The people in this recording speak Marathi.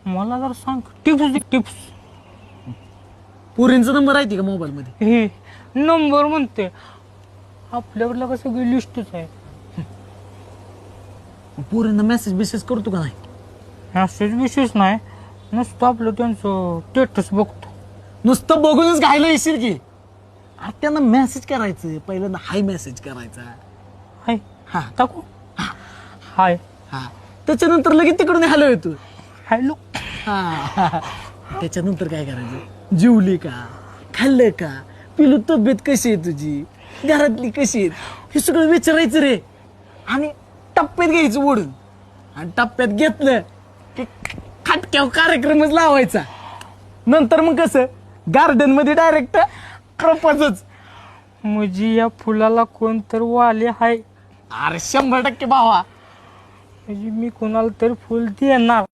मला जर सांग टिप्स टिप्स. पोरींचा नंबर आहे का मोबाईल मध्ये? हे नंबर म्हणते आपल्याकडला कसं सगळी लिस्टच आहे. पोरींना मेसेज करतो का नाही? मेसेज विशेष नाही, नुसतं आपलं त्यांचं स्टेटस बघतो. नुसतं बघूनच घायला येशील की. अरे त्यांना मेसेज करायचं, पहिल्यांदा हाय मेसेज करायचा. हाय हा टाकू. हाय हा त्याच्यानंतर लगेच तिकडून हॅलो येतो. हॅलो. हा त्याच्यानंतर काय करायचं? जेवली का, खाल्लं का, पिलू तब्येत कशी आहे तुझी, घरातली कशी आहेत, हे सगळं विचारायचं रे. आणि टप्प्यात घ्यायचं ओढून, आणि टप्प्यात घेतलं की खाटक्यावर कार्यक्रमच लावायचा. नंतर मग कसं गार्डन मध्ये डायरेक्ट प्रपोजच. म्हणजे या फुलाला कोण तर वाले हाय, अरे 100% भावा. म्हणजे मी कोणाला तरी फुल देणार.